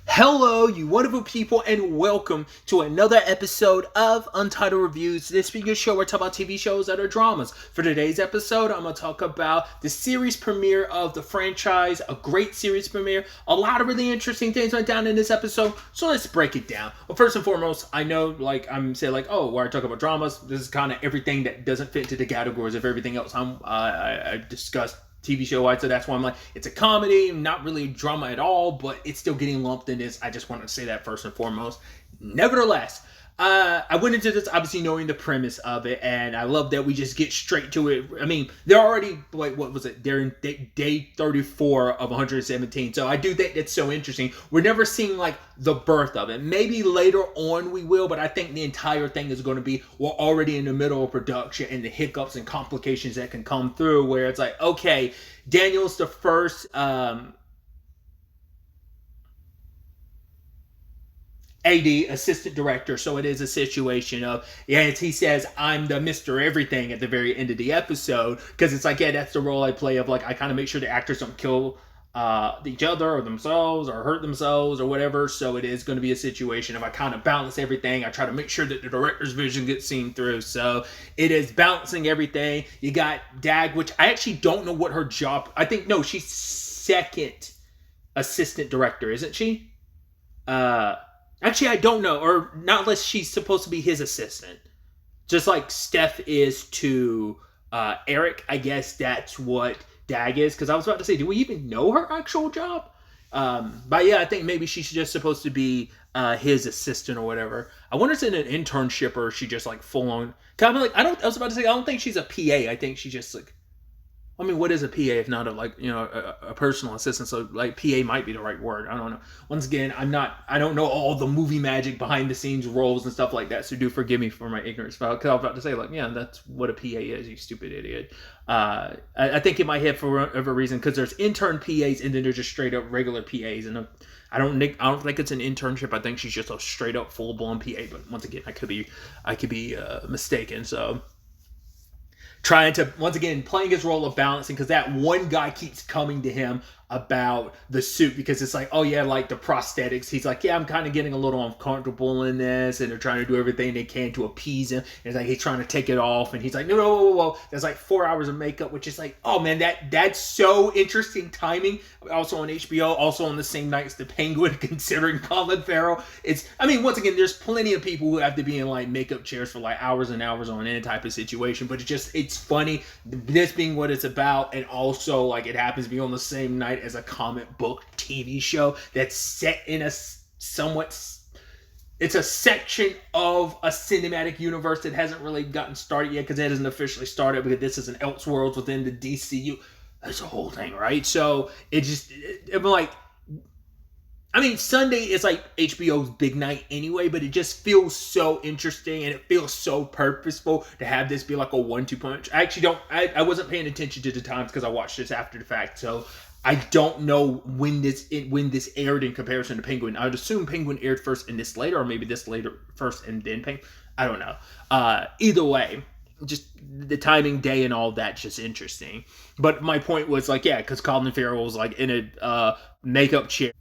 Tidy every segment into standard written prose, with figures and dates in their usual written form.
Hello, you wonderful people, and welcome to another episode of Untitled Reviews. This being a show where I talk about TV shows that are dramas. For today's episode, I'm going to talk about the series premiere of the franchise, a great series premiere. A lot of really interesting things went down in this episode, so let's break it down. Well, first and foremost, I know, I'm saying, where I talk about dramas, this is kind of everything that doesn't fit into the categories of everything else I discussed TV show wise, so that's why I'm like, it's a comedy, not really drama at all, but it's still getting lumped in this. I just want to say that first and foremost. Nevertheless, I went into this obviously knowing the premise of it, and I love that we just get straight to it. I mean, they're already, they're in day 34 of 117, so I do think that's so interesting. We're never seeing, the birth of it. Maybe later on we will, but I think the entire thing is going to be, we're already in the middle of production, and the hiccups and complications that can come through, where it's like, okay, Daniel's the first, AD, assistant director, so it is a situation of, he says, I'm the Mr. Everything at the very end of the episode, because it's like, that's the role I play of, I kind of make sure the actors don't kill each other or themselves or hurt themselves or whatever, so it is going to be a situation of I kind of balance everything. I try to make sure that the director's vision gets seen through, so it is balancing everything. You got Dag, which I actually don't know what her job, she's second assistant director, isn't she? Actually, I don't know, or not unless she's supposed to be his assistant. Just like Steph is to Eric, I guess that's what Dag is. Because I was about to say, do we even know her actual job? But yeah, I think maybe she's just supposed to be his assistant or whatever. I wonder if it's in an internship or she just full on. I was about to say, I don't think she's a PA. I think she's just what is a PA if not a personal assistant? So PA might be the right word. I don't know. Once again, I don't know all the movie magic behind the scenes roles and stuff like that. So do forgive me for my ignorance. Because I was about to say that's what a PA is, you stupid idiot. I think it might have for whatever reason, because there's intern PAs and then there's just straight up regular PAs. And I don't think it's an internship. I think she's just a straight up full blown PA. But once again, I could be mistaken. So trying to, once again, playing his role of balancing, because that one guy keeps coming to him about the suit, because it's the prosthetics. He's like, I'm kind of getting a little uncomfortable in this, and they're trying to do everything they can to appease him. And it's he's trying to take it off, and he's like, no, whoa. There's 4 hours of makeup, which is oh man, that's so interesting timing. Also on HBO, also on the same night as the Penguin, considering Colin Farrell. Once again, there's plenty of people who have to be in makeup chairs for hours and hours on any type of situation, but it's funny, this being what it's about, and also it happens to be on the same night as a comic book TV show that's set in it's a section of a cinematic universe that hasn't really gotten started yet, because it hasn't officially started, because this is an Elseworlds within the DCU. That's a whole thing, right? So Sunday is HBO's big night anyway, but it just feels so interesting, and it feels so purposeful to have this be a 1-2 punch. I actually I wasn't paying attention to the times, because I watched this after the fact, so I don't know when this aired in comparison to Penguin. I would assume Penguin aired first and this later, or maybe this later first and then Penguin. I don't know. Either way, just the timing, day, and all that's just interesting. But my point was because Colin Farrell was in a makeup chair,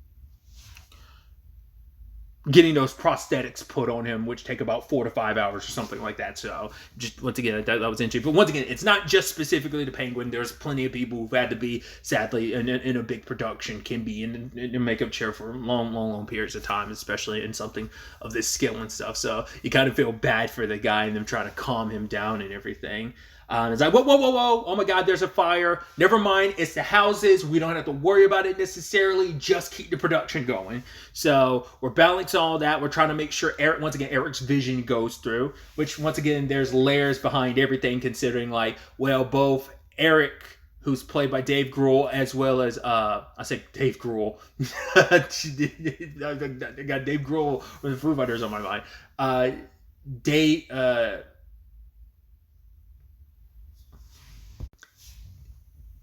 getting those prosthetics put on him, which take about 4 to 5 hours or something like that. So just once again, that was interesting. But once again, it's not just specifically the Penguin. There's plenty of people who've had to be, sadly, in a big production, can be in a makeup chair for long periods of time, especially in something of this skill and stuff. So you kind of feel bad for the guy and them trying to calm him down and everything. It's whoa, oh my God, there's a fire. Never mind, it's the houses. We don't have to worry about it necessarily. Just keep the production going. So we're balancing all that. We're trying to make sure, Eric's vision goes through, which, once again, there's layers behind everything, considering, both Eric, who's played by Dave Grohl, as well as, I say Dave Grohl. I got Dave Grohl with the Foo Fighters on my mind.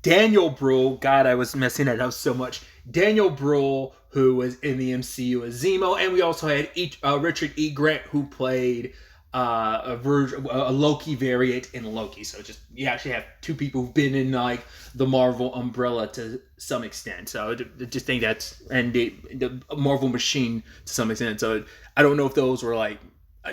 Daniel Bruhl, God, I was messing that up so much. Daniel Bruhl, who was in the MCU as Zemo, and we also had Richard E. Grant, who played a Loki variant in Loki. So just you actually have two people who've been in like the Marvel umbrella to some extent. So I just think that's and the Marvel machine to some extent. So I don't know if those were like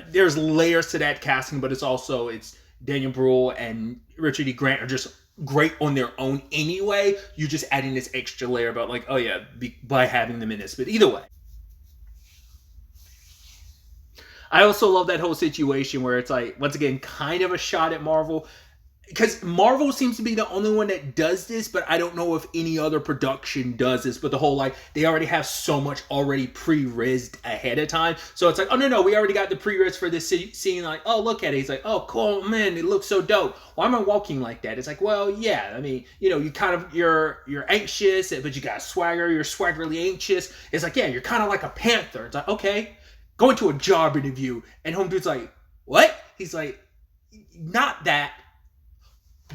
there's layers to that casting, but it's Daniel Bruhl and Richard E. Grant are just great on their own anyway. You're just adding this extra layer about like, oh yeah, by having them in this. But either way, I also love that whole situation where it's like once again kind of a shot at Marvel because Marvel seems to be the only one that does this, but I don't know if any other production does this. But the whole like they already have so much already pre-rizzed ahead of time, so it's like, oh no, we already got the pre-riz for this scene. Like, oh look at it, he's like, oh cool, man, it looks so dope. Why am I walking like that? It's like, well, yeah, I mean, you kind of you're anxious, but you got swagger. You're swaggerly anxious. It's like, yeah, you're kind of like a panther. It's like, okay, going to a job interview, and home dude's like, what? He's like, not that.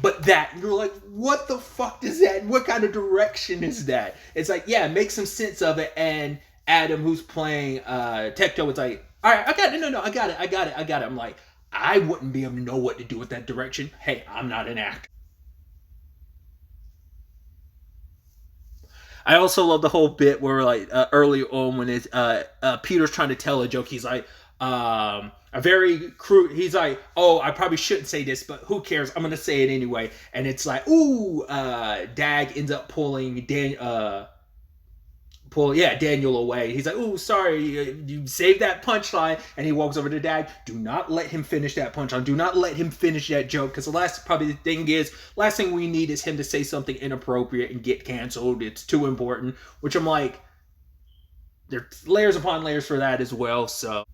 But that, and you're like, what the fuck does that? What kind of direction is that? It's like, yeah, make some sense of it. And Adam, who's playing Tecto, was like, all right, I got it. No, I got it. I'm like, I wouldn't be able to know what to do with that direction. Hey, I'm not an actor. I also love the whole bit where like early on when it's Peter's trying to tell a joke, he's like, a very crude. He's like, "Oh, I probably shouldn't say this, but who cares? I'm gonna say it anyway." And it's like, "Ooh!" Dag ends up pulling Daniel away. He's like, "Ooh, sorry, you saved that punchline." And he walks over to Dag. Do not let him finish that punchline. Do not let him finish that joke because the last thing we need is him to say something inappropriate and get canceled. It's too important. Which I'm like, there's layers upon layers for that as well. So.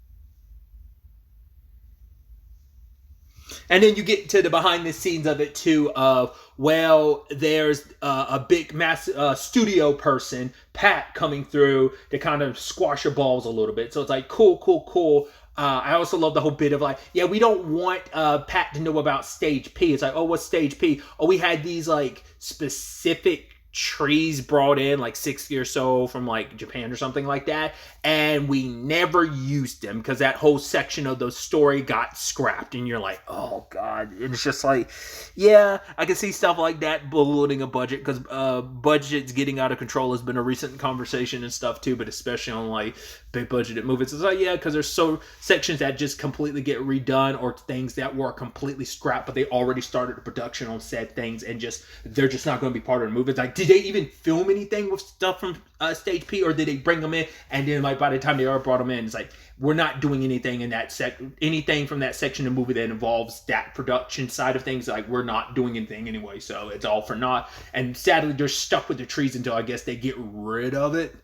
And then you get to the behind the scenes of it too. Of well, there's a big mass studio person, Pat, coming through to kind of squash your balls a little bit. So it's like cool. I also love the whole bit of like, yeah, we don't want Pat to know about Stage P. It's like, oh, what's Stage P? Oh, we had these like specific trees brought in like 60 or so from like Japan or something like that, and we never used them because that whole section of the story got scrapped. And you're like, oh god. And it's just like, yeah, I can see stuff like that ballooning a budget because budgets getting out of control has been a recent conversation and stuff too, but especially on like big budgeted movies. It's like, yeah, because there's so sections that just completely get redone or things that were completely scrapped, but they already started the production on said things and just they're just not going to be part of the movie. It's like, did they even film anything with stuff from Stage P, or did they bring them in and then like by the time they already brought them in, it's like, we're not doing anything in that anything from that section of the movie that involves that production side of things. Like, we're not doing anything anyway, so it's all for naught. And sadly, they're stuck with the trees until I guess they get rid of it.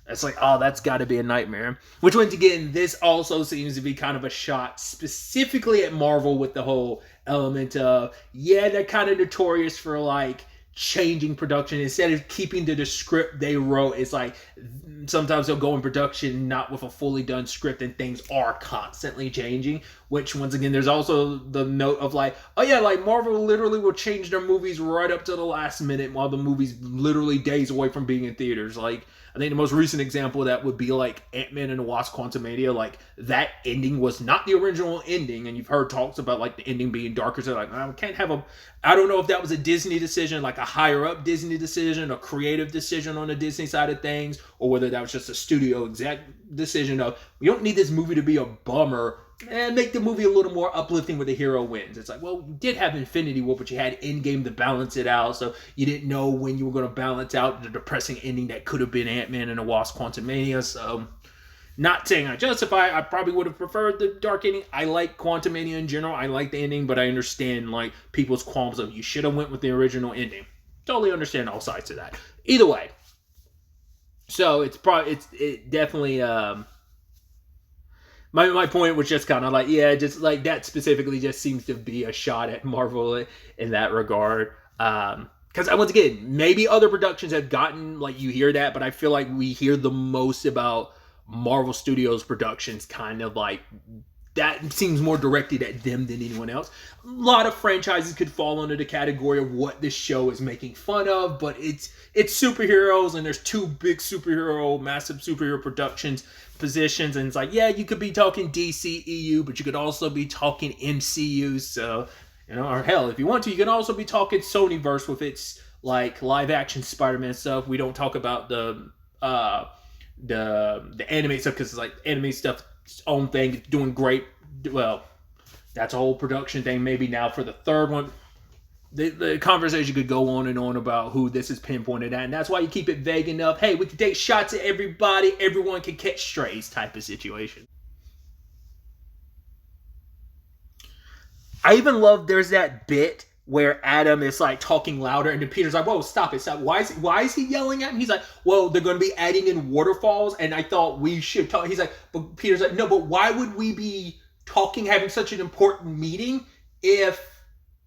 It's like, oh, that's got to be a nightmare. Which, once again, this also seems to be kind of a shot specifically at Marvel with the whole element of, yeah, they're kind of notorious for like changing production instead of keeping to the script they wrote. It's like sometimes they'll go in production not with a fully done script and things are constantly changing, which once again there's also the note of like, oh yeah, like Marvel literally will change their movies right up to the last minute while the movie's literally days away from being in theaters. Like, I think the most recent example of that would be like Ant-Man and the Wasp: Quantumania. Like, that ending was not the original ending, and you've heard talks about like the ending being darker. So like, I can't have a. I don't know if that was a Disney decision, like a higher up Disney decision, a creative decision on the Disney side of things, or whether that was just a studio exec decision of, we don't need this movie to be a bummer, and make the movie a little more uplifting where the hero wins. It's like, well, you did have Infinity War, but you had Endgame to balance it out, so you didn't know when you were going to balance out the depressing ending that could have been Ant-Man and the Wasp: Quantumania. So, not saying I justify, I probably would have preferred the dark ending. I like Quantumania in general. I like the ending, but I understand like people's qualms of, you should have went with the original ending. Totally understand all sides of that. Either way, so it definitely my point was just kind of like, yeah, just like that specifically just seems to be a shot at Marvel in that regard. Because once again, maybe other productions have gotten, like, you hear that, but I feel like we hear the most about Marvel Studios productions kind of like that seems more directed at them than anyone else. A lot of franchises could fall under the category of what this show is making fun of, but it's superheroes, and there's two big massive superhero productions positions, and it's like, yeah, you could be talking DCEU, but you could also be talking MCU. So, or hell, if you want to, you can also be talking Sonyverse with its like live action Spider-Man stuff. We don't talk about the anime stuff because it's like anime stuff, its own thing, it's doing great. Well, that's a whole production thing. Maybe now for the third one, the conversation could go on and on about who this is pinpointed at, and that's why you keep it vague enough. Hey, we can take shots at everybody. Everyone can catch strays type of situation. I even love there's that bit where Adam is like talking louder, and then Peter's like, "Whoa, stop it! Stop! Why is he yelling at him?" He's like, "Well, they're going to be adding in waterfalls, and I thought we should talk." He's like, "But Peter's like, no, but why would we be having such an important meeting if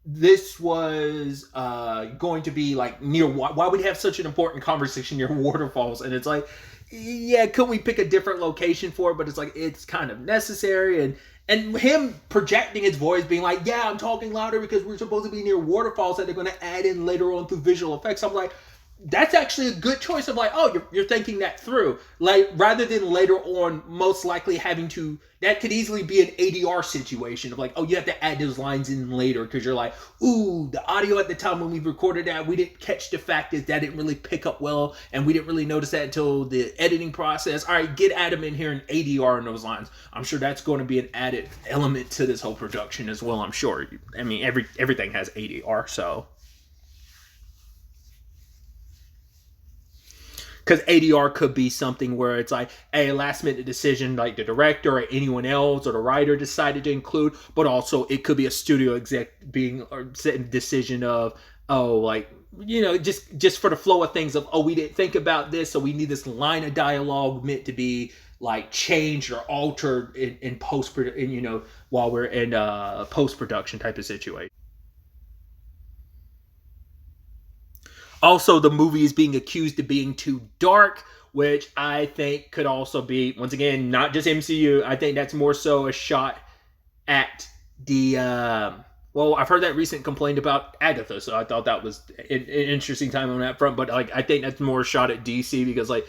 this was going to be like near? Why would we have such an important conversation near waterfalls?" And it's like, yeah, could we pick a different location for it? But it's like it's kind of necessary, and him projecting his voice, being like, yeah, I'm talking louder because we're supposed to be near waterfalls that they're going to add in later on through visual effects. I'm like, that's actually a good choice of like, oh, you're thinking that through. Like, rather than later on most likely having to, that could easily be an ADR situation of like, oh, you have to add those lines in later because you're like, ooh, the audio at the time when we recorded that, we didn't catch the fact that didn't really pick up well, and we didn't really notice that until the editing process. All right, get Adam in here and ADR in those lines. I'm sure that's going to be an added element to this whole production as well, I'm sure. I mean, everything has ADR, so. Because ADR could be something where it's like a last minute decision, like the director or anyone else or the writer decided to include, but also it could be a studio exec being or decision of, oh, like, just for the flow of things of, oh, we didn't think about this, so we need this line of dialogue meant to be like changed or altered in post, while we're in post production type of situation. Also, the movie is being accused of being too dark, which I think could also be, once again, not just MCU. I think that's more so a shot at the, well, I've heard that recent complaint about Agatha, so I thought that was an interesting time on that front, but like I think that's more a shot at DC because like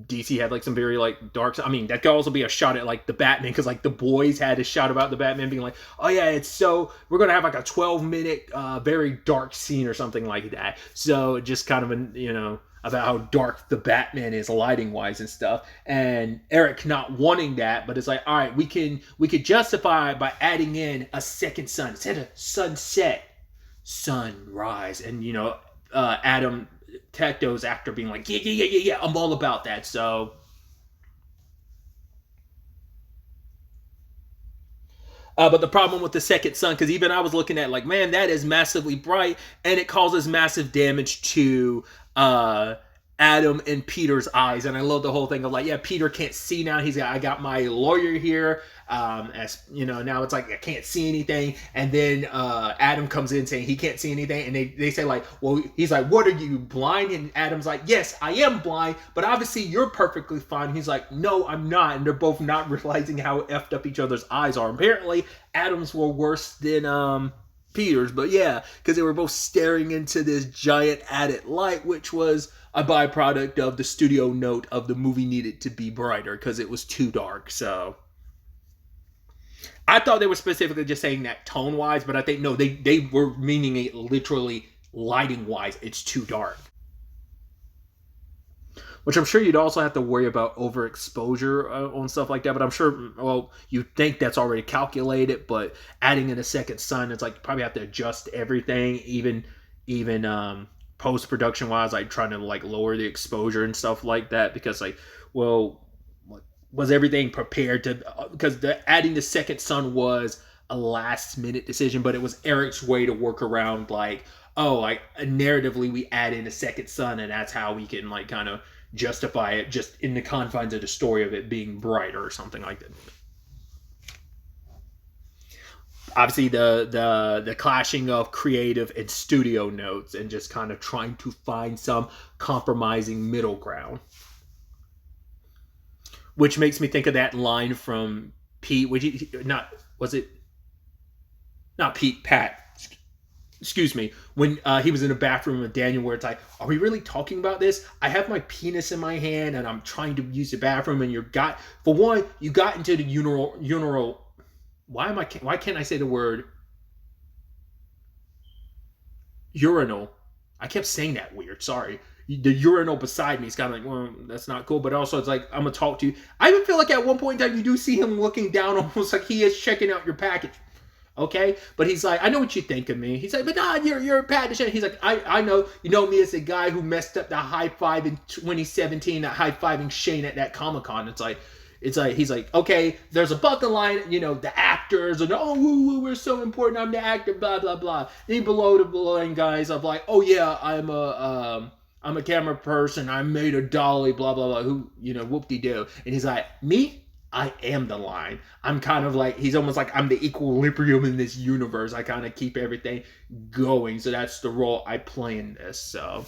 DC had like some very like dark. I mean, that could also be a shot at like the Batman because like the boys had a shot about the Batman being like, oh yeah, it's so we're gonna have like a 12-minute very dark scene or something like that. So just kind of about how dark the Batman is lighting wise and stuff. And Eric not wanting that, but it's like, all right, we could justify by adding in a second sun instead of sunset, sunrise, and Adam Tecto's actor being like, yeah, I'm all about that. So, but the problem with the second sun, because even I was looking at like, man, that is massively bright, and it causes massive damage to Adam and Peter's eyes. And I love the whole thing of like, yeah, Peter can't see now. I got my lawyer here. As now it's like I can't see anything, and then Adam comes in saying he can't see anything, and they say like, well, he's like, what, are you blind? And Adam's like, yes, I am blind, but obviously you're perfectly fine. He's like, no, I'm not. And they're both not realizing how effed up each other's eyes are. Apparently Adam's were worse than Peter's, but yeah, because they were both staring into this giant added light, which was a byproduct of the studio note of the movie needed to be brighter because it was too dark. So I thought they were specifically just saying that tone-wise, but I think, no, they were meaning it literally lighting-wise. It's too dark. Which I'm sure you'd also have to worry about overexposure on stuff like that, but I'm sure, well, you think that's already calculated, but adding in a second sun, it's like you probably have to adjust everything, even post-production-wise, like trying to like lower the exposure and stuff like that, because like, well, was everything prepared to, because adding the second sun was a last minute decision, but it was Eric's way to work around like, oh, like narratively we add in a second sun, and that's how we can like kind of justify it just in the confines of the story of it being brighter or something like that. Obviously the clashing of creative and studio notes and just kind of trying to find some compromising middle ground. Which makes me think of that line from Pete, would you not? Was it not Pete? Pat. Excuse me. When he was in the bathroom with Daniel, where it's like, are we really talking about this? I have my penis in my hand and I'm trying to use the bathroom, and for one, you got into the urinal. Why can't I say the word urinal? I kept saying that weird. Sorry. The urinal beside me is kind of like, well, that's not cool. But also, it's like, I'm gonna talk to you. I even feel like at one point in time, you do see him looking down, almost like he is checking out your package. Okay, but he's like, I know what you think of me. He's like, but nah, you're a Pat. He's like, I know, you know me as the guy who messed up the high five in 2017, that high fiving Shane at that Comic-Con. It's like he's like, okay, there's a bucket line, you know, the actors, and we're so important, I'm the actor, blah blah blah. Then below the line guys of like, oh yeah, I'm a camera person, I made a dolly, blah blah blah, who, you know, whoop-de-doo. And he's like, me, I am the line. I'm kind of like, he's almost like, I'm the equilibrium in this universe. I kind of keep everything going. So that's the role I play in this. So,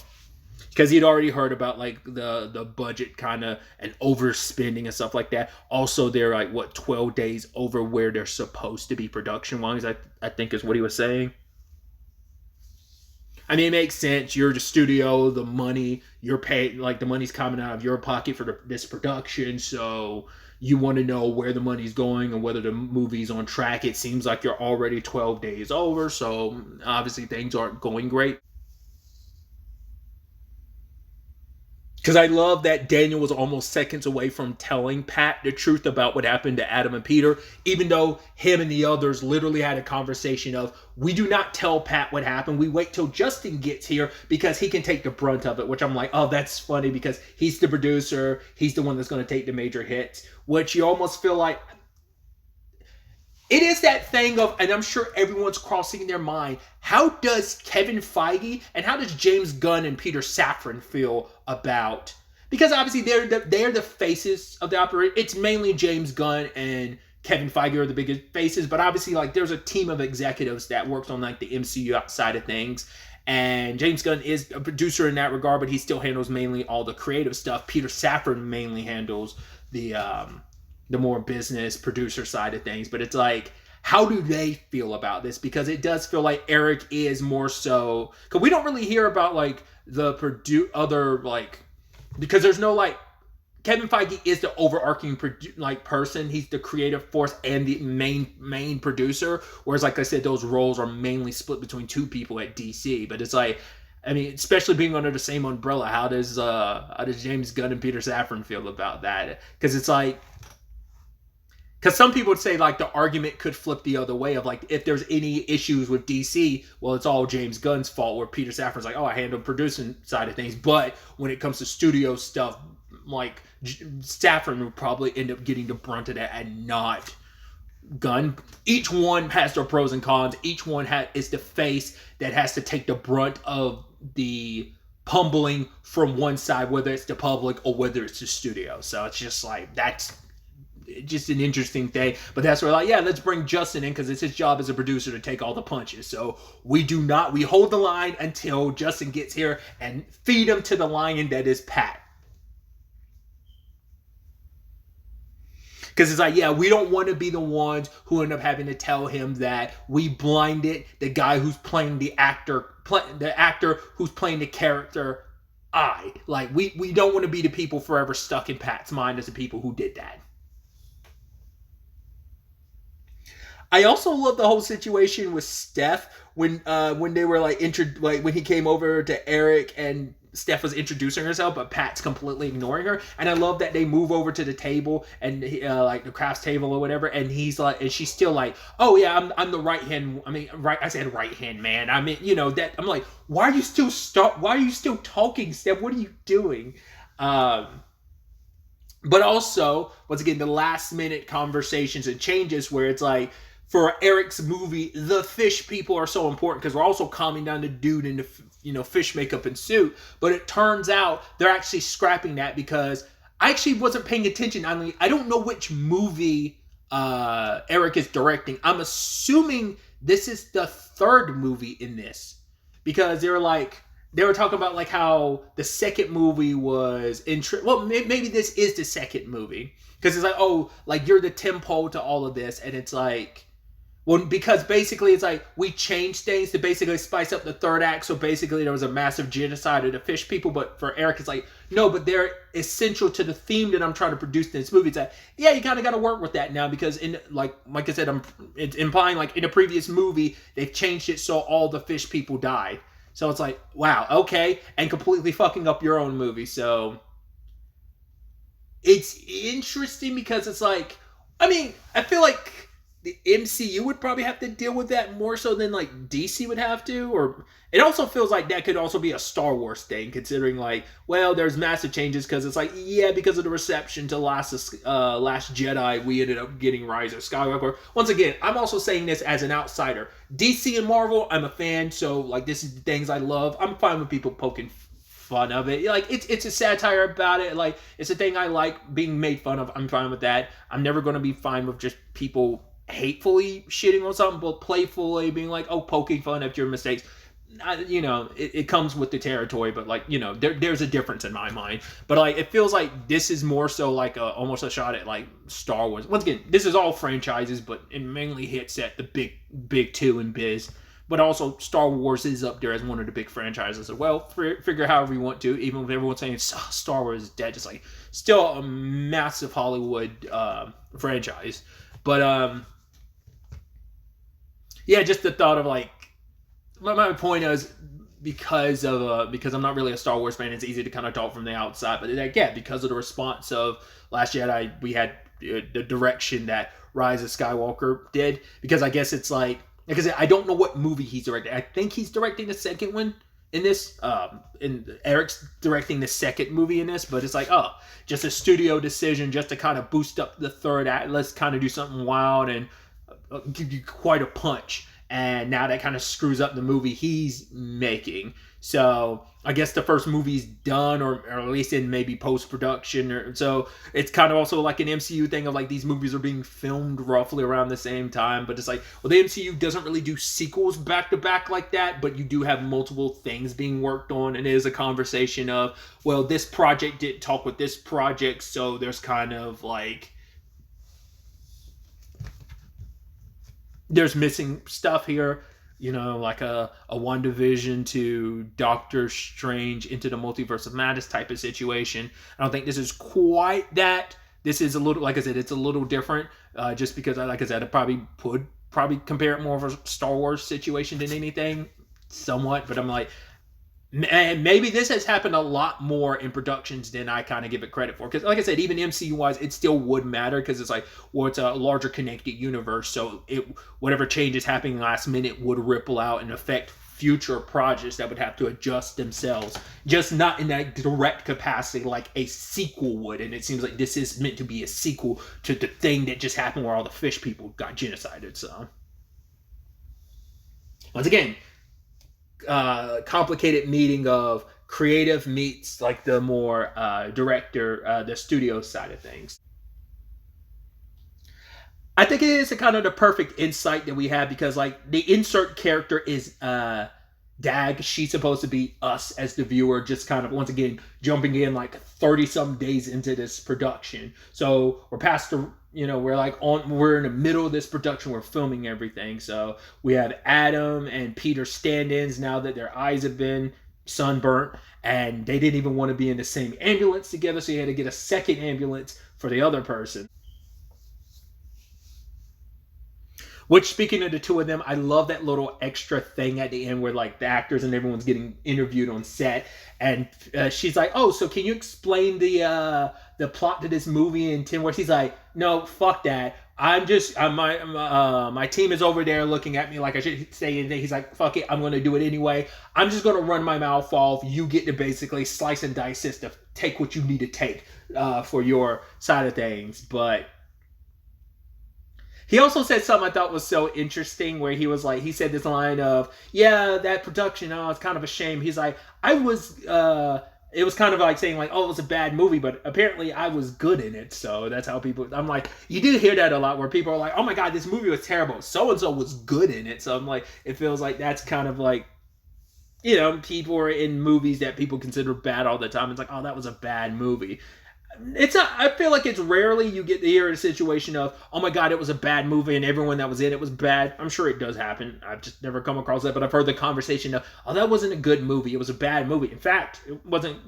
because he'd already heard about like the budget kind of and overspending and stuff like that. Also, they're like, what, 12 days over where they're supposed to be production wise, I think is what he was saying. I mean, it makes sense. You're the studio, the money, you're paid, like the money's coming out of your pocket for this production. So you want to know where the money's going and whether the movie's on track. It seems like you're already 12 days over. So obviously things aren't going great. Because I love that Daniel was almost seconds away from telling Pat the truth about what happened to Adam and Peter, even though him and the others literally had a conversation of, we do not tell Pat what happened. We wait till Justin gets here because he can take the brunt of it, which I'm like, oh, that's funny because he's the producer. He's the one that's going to take the major hits, which you almost feel like, it is that thing of, and I'm sure everyone's crossing their mind, how does Kevin Feige and how does James Gunn and Peter Safran feel about, because obviously they're the faces of the operation. It's mainly James Gunn and Kevin Feige are the biggest faces, but obviously like there's a team of executives that works on like the MCU side of things. And James Gunn is a producer in that regard, but he still handles mainly all the creative stuff. Peter Safran mainly handles the more business producer side of things. But it's like, how do they feel about this? Because it does feel like Eric is more so, because we don't really hear about like the other like, because there's no like, Kevin Feige is the overarching person. He's the creative force and the main producer. Whereas, like I said, those roles are mainly split between two people at DC. But it's like, I mean, especially being under the same umbrella, how does James Gunn and Peter Safran feel about that? Because it's like, because some people would say like the argument could flip the other way of like, if there's any issues with DC, well, it's all James Gunn's fault, where Peter Safran's like, oh, I handle producing side of things. But when it comes to studio stuff, like Safran would probably end up getting the brunt of that and not Gunn. Each one has their pros and cons. Each one is the face that has to take the brunt of the pummeling from one side, whether it's the public or whether it's the studio. So it's just like, that's just an interesting thing. But that's where like, yeah, let's bring Justin in because it's his job as a producer to take all the punches. So we hold the line until Justin gets here and feed him to the lion that is Pat. Because it's like, yeah, we don't want to be the ones who end up having to tell him that we blinded the guy who's playing the actor who's playing the character. We don't want to be the people forever stuck in Pat's mind as the people who did that. I also love the whole situation with Steph when they were like when he came over to Eric and Steph was introducing herself, but Pat's completely ignoring her. And I love that they move over to the table and like the crafts table or whatever, and he's like, and she's still like, oh yeah, I'm the right hand. I mean, right? I said right hand man. I mean, you know that. I'm like, why are you still talking, Steph? What are you doing? But also, once again, the last minute conversations and changes where it's like, for Eric's movie, the fish people are so important because we're also calming down the dude in the fish makeup and suit. But it turns out they're actually scrapping that because I actually wasn't paying attention. I mean, I don't know which movie Eric is directing. I'm assuming this is the third movie in this because they're like, they were talking about like how the second movie was well, maybe this is the second movie, because it's like, oh, like you're the tempo to all of this, and it's like, well, because basically it's like we changed things to basically spice up the third act. So basically there was a massive genocide of the fish people. But for Eric, it's like, no, but they're essential to the theme that I'm trying to produce in this movie. It's like, yeah, you kind of got to work with that now, because in like I said, it's implying like in the previous movie they've changed it so all the fish people died. So it's like, wow, okay, and completely fucking up your own movie. So it's interesting because it's like, I mean, I feel like the MCU would probably have to deal with that more so than like DC would have to. Or it also feels like that could also be a Star Wars thing, considering like, well, there's massive changes because it's like, yeah, because of the reception to Last Jedi, we ended up getting Rise of Skywalker. Once again, I'm also saying this as an outsider. DC and Marvel, I'm a fan, so like this is the things I love. I'm fine with people poking fun of it. Like it's a satire about it. Like it's a thing I like being made fun of. I'm fine with that. I'm never going to be fine with just people hatefully shitting on something, but playfully being like, oh, poking fun at your mistakes. It comes with the territory, but like, there's a difference in my mind. But like, it feels like this is more so like almost a shot at like Star Wars. Once again, this is all franchises, but it mainly hits at the big two in biz. But also, Star Wars is up there as one of the big franchises as well. Figure however you want to, even if everyone's saying Star Wars is dead, just like still a massive Hollywood franchise. But yeah, just the thought of like, my point is, because I'm not really a Star Wars fan, it's easy to kind of talk from the outside. But like, yeah, because of the response of Last Jedi, we had the direction that Rise of Skywalker did. Because I guess it's like, because I don't know what movie he's directing. I think he's directing the second one in this. And Eric's directing the second movie in this. But it's like, oh, just a studio decision just to kind of boost up the third act. Let's kind of do something wild and give you quite a punch. And now that kind of screws up the movie he's making. So I guess the first movie's done, or at least in maybe post-production. So it's kind of also like an MCU thing of like these movies are being filmed roughly around the same time. But it's like, well, the MCU doesn't really do sequels back to back like that, but you do have multiple things being worked on. And it is a conversation of, well, this project didn't talk with this project, so there's kind of like, there's missing stuff here, like a WandaVision to Doctor Strange into the Multiverse of Madness type of situation. I don't think this is quite that. This is a little, like I said, it's a little different, just because, like I said, I probably compare it more of a Star Wars situation than anything, somewhat. But I'm like, maybe this has happened a lot more in productions than I kind of give it credit for. Because like I said, even MCU-wise, it still would matter, because it's like, well, it's a larger connected universe. So whatever changes happening last minute would ripple out and affect future projects that would have to adjust themselves. Just not in that direct capacity like a sequel would. And it seems like this is meant to be a sequel to the thing that just happened where all the fish people got genocided. So once again, complicated meeting of creative meets like the more director, the studio side of things. I think it is a kind of the perfect insight that we have, because like the insert character is Dag. She's supposed to be us as the viewer, just kind of once again jumping in like 30 some days into this production. So we're past the, we're in the middle of this production. We're filming everything. So we have Adam and Peter stand-ins now that their eyes have been sunburnt, and they didn't even want to be in the same ambulance together. So you had to get a second ambulance for the other person. Which, speaking of the two of them, I love that little extra thing at the end where like the actors and everyone's getting interviewed on set, and she's like, "Oh, so can you explain the plot to this movie in 10 words?" He's like, "No, fuck that. My team is over there looking at me like I should say anything." He's like, "Fuck it, I'm gonna do it anyway. I'm just gonna run my mouth off. You get to basically slice and dice this to take what you need to take for your side of things." But he also said something I thought was so interesting, where he was like, he said this line of, yeah, that production, it's kind of a shame. He's like, it was kind of like saying like, oh, it was a bad movie, but apparently I was good in it. So that's how I'm like, you do hear that a lot, where people are like, oh my God, this movie was terrible. So-and-so was good in it. So I'm like, it feels like that's kind of like people are in movies that people consider bad all the time. It's like, oh, that was a bad movie. I feel like it's rarely you get to hear a situation of, oh my god, it was a bad movie and everyone that was in it was bad. I'm sure it does happen. I've just never come across that, but I've heard the conversation of, oh, that wasn't a good movie. It was a bad movie. In fact, it wasn't,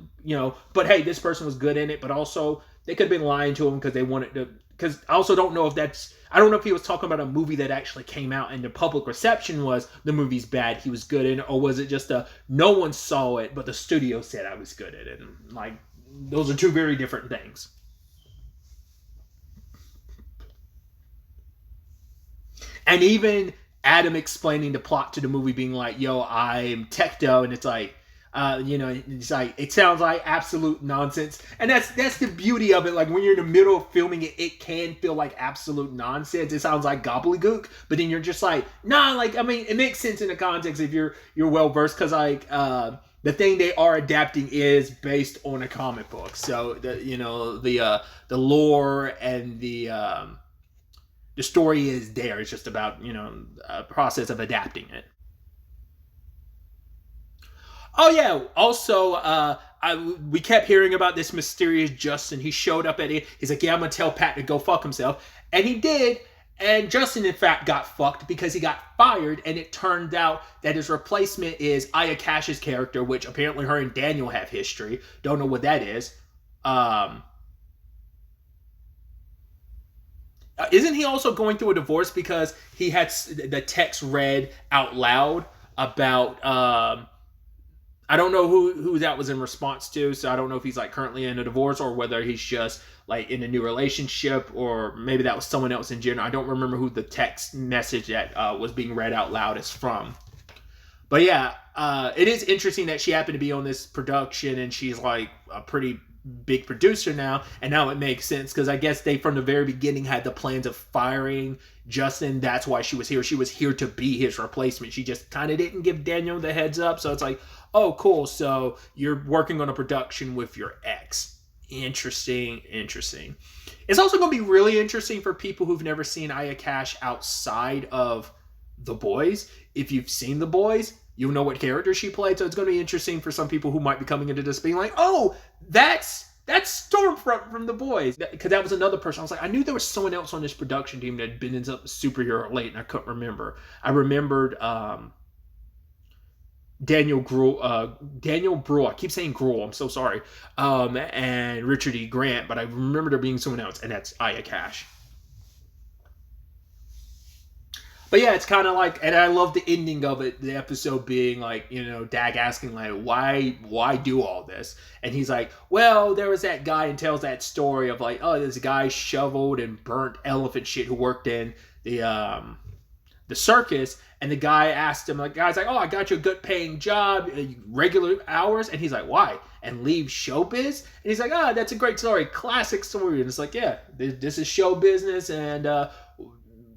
but hey, this person was good in it, but also they could have been lying to him because they wanted to, because I also don't know I don't know if he was talking about a movie that actually came out and the public reception was the movie's bad, he was good in it, or was it just no one saw it, but the studio said I was good at it. And like, those are two very different things. And even Adam explaining the plot to the movie, being like, yo, I'm Tecto, and it's like, it's like, it sounds like absolute nonsense. And that's the beauty of it. Like, when you're in the middle of filming it, it can feel like absolute nonsense. It sounds like gobbledygook, but then you're just like, nah, like, I mean, it makes sense in the context if you're well versed, because like, the thing they are adapting is based on a comic book. So the lore and the story is there. It's just about a process of adapting it. Oh yeah. Also, we kept hearing about this mysterious Justin. He showed up at it. He's like, yeah, I'm gonna tell Pat to go fuck himself, and he did. And Justin, in fact, got fucked because he got fired, and it turned out that his replacement is Aya Cash's character, which apparently her and Daniel have history. Don't know what that is. Isn't he also going through a divorce because he had the text read out loud about I don't know who that was in response to, so I don't know if he's like currently in a divorce or whether he's just like in a new relationship, or maybe that was someone else in general. I don't remember who the text message that was being read out loud is from. But yeah, it is interesting that she happened to be on this production, and she's like a pretty big producer now, and now it makes sense because I guess they from the very beginning had the plans of firing Justin. That's why she was here. She was here to be his replacement. She just kind of didn't give Daniel the heads up. So it's like, oh, cool. So you're working on a production with your ex. Interesting. It's also going to be really interesting for people who've never seen Aya Cash outside of The Boys. If you've seen The Boys, you'll know what character she played. So it's going to be interesting for some people who might be coming into this being like, oh, that's Stormfront from The Boys. Because that was another person. I was like, I knew there was someone else on this production team that had been in superhero late, and I couldn't remember. I remembered Daniel Gruel. I keep saying Gruel. I'm so sorry. And Richard E. Grant, but I remember there being someone else, and that's Aya Cash. But yeah, it's kind of like, and I love the ending of it, the episode being like, Dag asking like, why do all this? And he's like, well, there was that guy, and tells that story of like, oh, this guy shoveled and burnt elephant shit who worked in the circus, and the guy asked him, like, guy's like, oh, I got you a good paying job, regular hours, and he's like, why? And leave showbiz? And he's like, oh, that's a great story, classic story. And it's like, yeah, this is show business, and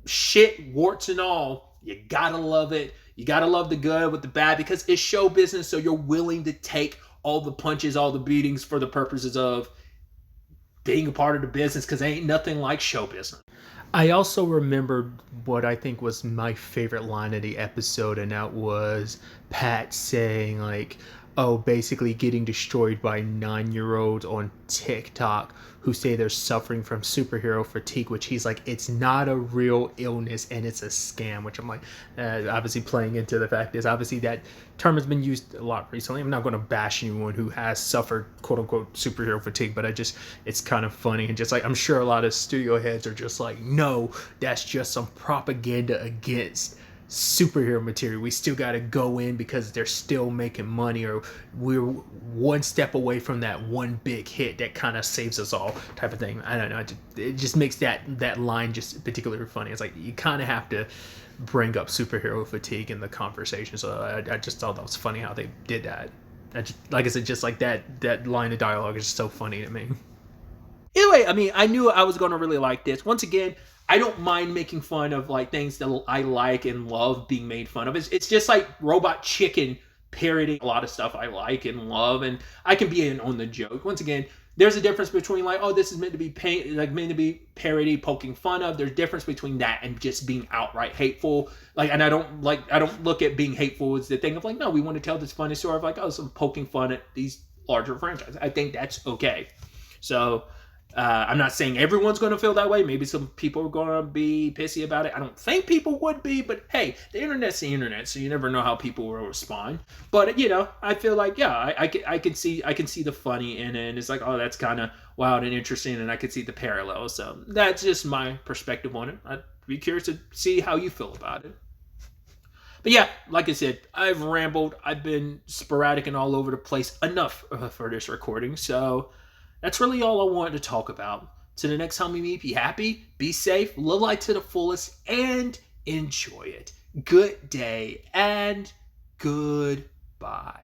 shit, warts and all, you gotta love it. You gotta love the good with the bad, because it's show business, so you're willing to take all the punches, all the beatings for the purposes of being a part of the business, because ain't nothing like show business. I also remembered what I think was my favorite line of the episode, and that was Pat saying like, oh, basically getting destroyed by 9-year-olds on TikTok who say they're suffering from superhero fatigue, which he's like, it's not a real illness and it's a scam, which I'm like, obviously playing into the fact is obviously that term has been used a lot recently. I'm not going to bash anyone who has suffered quote unquote superhero fatigue, but it's kind of funny. And just like, I'm sure a lot of studio heads are just like, no, that's just some propaganda against superhero material. We still got to go in because they're still making money, or we're one step away from that one big hit that kind of saves us all type of thing. I don't know. It just makes that line just particularly funny. It's like you kind of have to bring up superhero fatigue in the conversation. So I just thought that was funny how they did that. Like I said, just like that line of dialogue is just so funny to me. Anyway, I mean, I knew I was going to really like this. Once again, I don't mind making fun of like things that I like and love being made fun of. It's just like Robot Chicken parodying a lot of stuff I like and love, and I can be in on the joke. Once again, there's a difference between like, oh, this is meant to be meant to be parody, poking fun of. There's a difference between that and just being outright hateful. Like, and I don't look at being hateful as the thing of like, no, we want to tell this funny story of like, oh, some poking fun at these larger franchises. I think that's okay. So I'm not saying everyone's going to feel that way. Maybe some people are going to be pissy about it. I don't think people would be, but hey, the internet's the internet, so you never know how people will respond. But you know, I feel like I can see the funny in it, and it's like, oh, that's kind of wild and interesting, and I can see the parallels. So that's just my perspective on it. I'd be curious to see how you feel about it. But yeah, like I said, I've rambled. I've been sporadic and all over the place enough for this recording. So that's really all I wanted to talk about. Till the next time we meet, be happy, be safe, live life to the fullest, and enjoy it. Good day and goodbye.